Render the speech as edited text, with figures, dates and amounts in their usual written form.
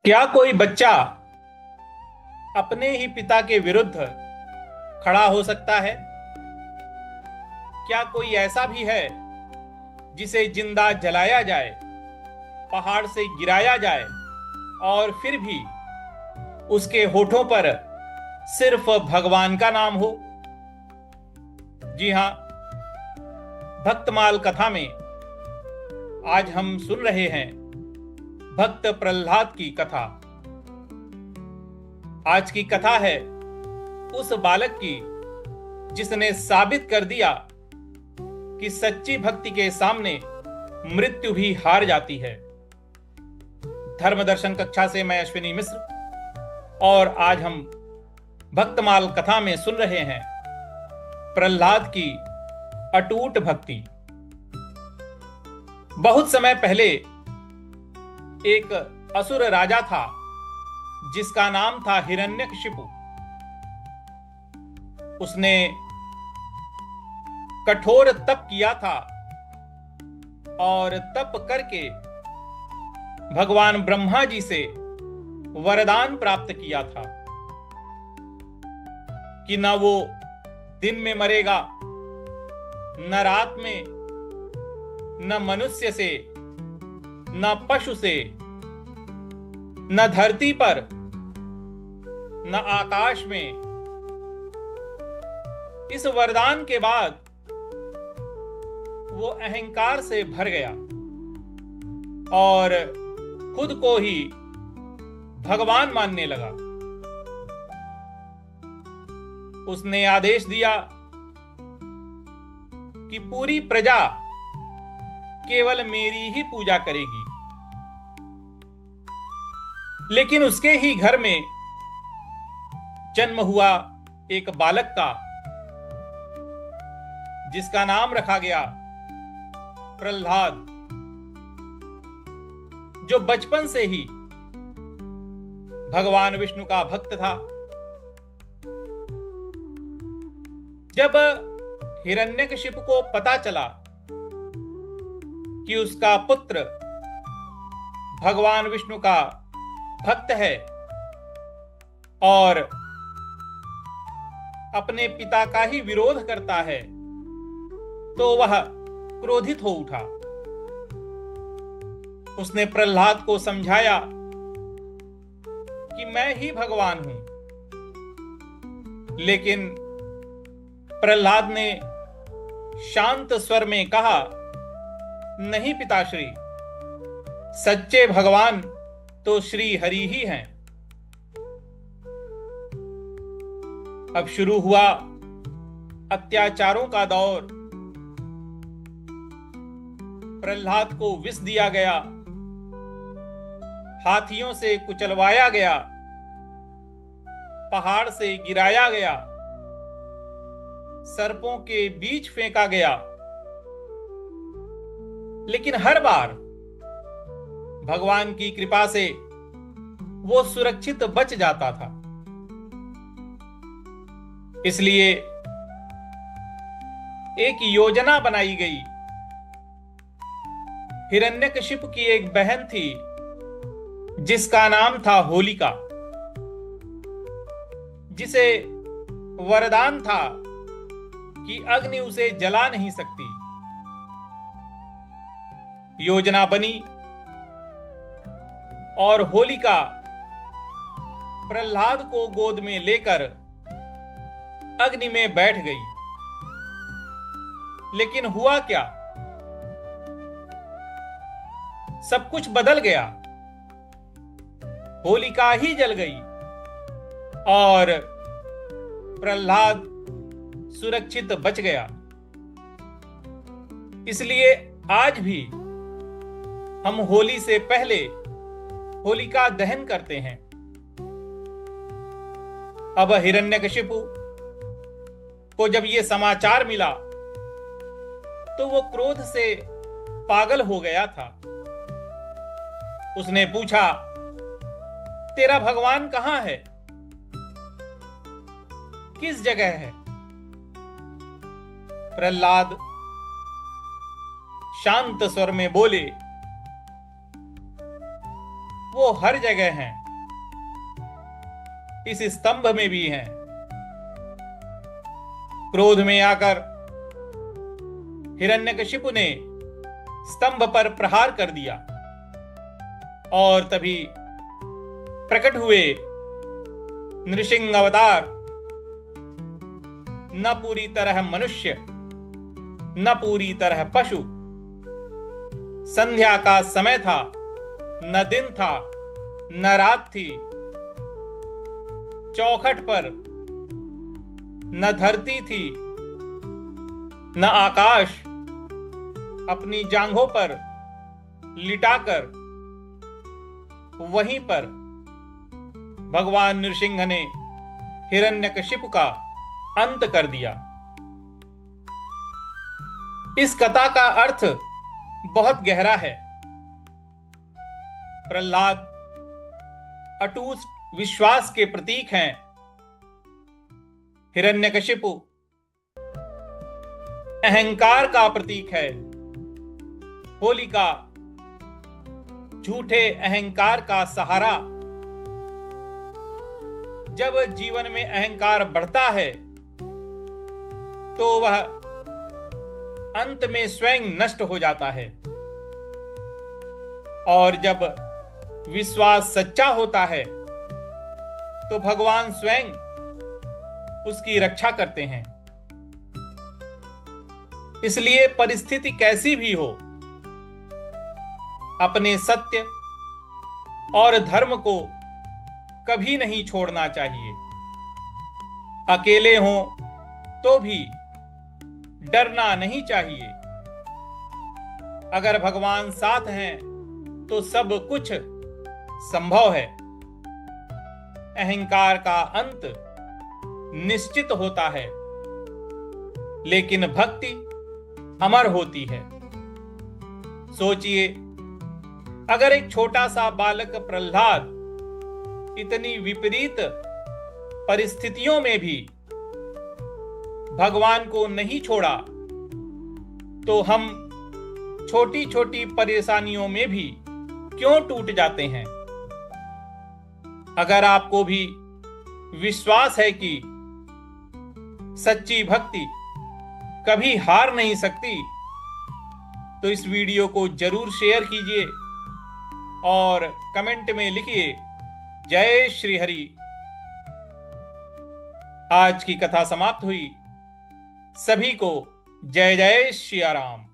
क्या कोई बच्चा अपने ही पिता के विरुद्ध खड़ा हो सकता है? क्या कोई ऐसा भी है जिसे जिंदा जलाया जाए, पहाड़ से गिराया जाए और फिर भी उसके होठों पर सिर्फ भगवान का नाम हो? जी हां, भक्तमाल कथा में आज हम सुन रहे हैं भक्त प्रहलाद की कथा। आज की कथा है उस बालक की जिसने साबित कर दिया कि सच्ची भक्ति के सामने मृत्यु भी हार जाती है। धर्म दर्शन कक्षा से मैं अश्विनी मिश्र और आज हम भक्तमाल कथा में सुन रहे हैं प्रहलाद की अटूट भक्ति। बहुत समय पहले एक असुर राजा था जिसका नाम था हिरण्यकशिपु। उसने कठोर तप किया था और तप करके भगवान ब्रह्मा जी से वरदान प्राप्त किया था कि न वो दिन में मरेगा, न रात में, न मनुष्य से, न पशु से, न धरती पर, न आकाश में। इस वरदान के बाद वो अहंकार से भर गया और खुद को ही भगवान मानने लगा। उसने आदेश दिया कि पूरी प्रजा केवल मेरी ही पूजा करेगी। लेकिन उसके ही घर में जन्म हुआ एक बालक का, जिसका नाम रखा गया प्रहलाद, जो बचपन से ही भगवान विष्णु का भक्त था। जब हिरण्यकशिपु को पता चला कि उसका पुत्र भगवान विष्णु का भक्त है और अपने पिता का ही विरोध करता है, तो वह क्रोधित हो उठा। उसने प्रहलाद को समझाया कि मैं ही भगवान हूं। लेकिन प्रहलाद ने शांत स्वर में कहा, नहीं पिताश्री, सच्चे भगवान तो श्री हरि ही हैं। अब शुरू हुआ अत्याचारों का दौर। प्रहलाद को विष दिया गया, हाथियों से कुचलवाया गया, पहाड़ से गिराया गया, सर्पों के बीच फेंका गया। लेकिन हर बार भगवान की कृपा से वो सुरक्षित बच जाता था। इसलिए एक योजना बनाई गई। हिरण्यकशिपु की एक बहन थी जिसका नाम था होलिका, जिसे वरदान था कि अग्नि उसे जला नहीं सकती। योजना बनी और होलिका प्रहलाद को गोद में लेकर अग्नि में बैठ गई। लेकिन हुआ क्या? सब कुछ बदल गया। होलिका ही जल गई और प्रहलाद सुरक्षित बच गया। इसलिए आज भी हम होली से पहले होलिका दहन करते हैं। अब हिरण्यकशिपु को जब यह समाचार मिला तो वो क्रोध से पागल हो गया था। उसने पूछा, तेरा भगवान कहां है? किस जगह है? प्रहलाद शांत स्वर में बोले, वो हर जगह हैं, इस स्तंभ में भी हैं। क्रोध में आकर हिरण्यकशिपु ने स्तंभ पर प्रहार कर दिया और तभी प्रकट हुए नृसिंह अवतार। न पूरी तरह मनुष्य, न पूरी तरह पशु। संध्या का समय था, न दिन था, न रात थी। चौखट पर न धरती थी, न आकाश। अपनी जांघों पर लिटाकर वहीं पर भगवान नृसिंह ने हिरण्यकशिपु का अंत कर दिया। इस कथा का अर्थ बहुत गहरा है। प्रहलाद अटूट विश्वास के प्रतीक हैं। हिरण्यकशिपु अहंकार का प्रतीक है। होलिका झूठे अहंकार का सहारा। जब जीवन में अहंकार बढ़ता है तो वह अंत में स्वयं नष्ट हो जाता है, और जब विश्वास सच्चा होता है तो भगवान स्वयं उसकी रक्षा करते हैं। इसलिए परिस्थिति कैसी भी हो, अपने सत्य और धर्म को कभी नहीं छोड़ना चाहिए। अकेले हों तो भी डरना नहीं चाहिए। अगर भगवान साथ हैं तो सब कुछ संभव है। अहंकार का अंत निश्चित होता है, लेकिन भक्ति अमर होती है। सोचिए, अगर एक छोटा सा बालक प्रहलाद इतनी विपरीत परिस्थितियों में भी भगवान को नहीं छोड़ा, तो हम छोटी छोटी परेशानियों में भी क्यों टूट जाते हैं। अगर आपको भी विश्वास है कि सच्ची भक्ति कभी हार नहीं सकती, तो इस वीडियो को जरूर शेयर कीजिए और कमेंट में लिखिए जय श्री हरि। आज की कथा समाप्त हुई। सभी को जय जय श्री राम।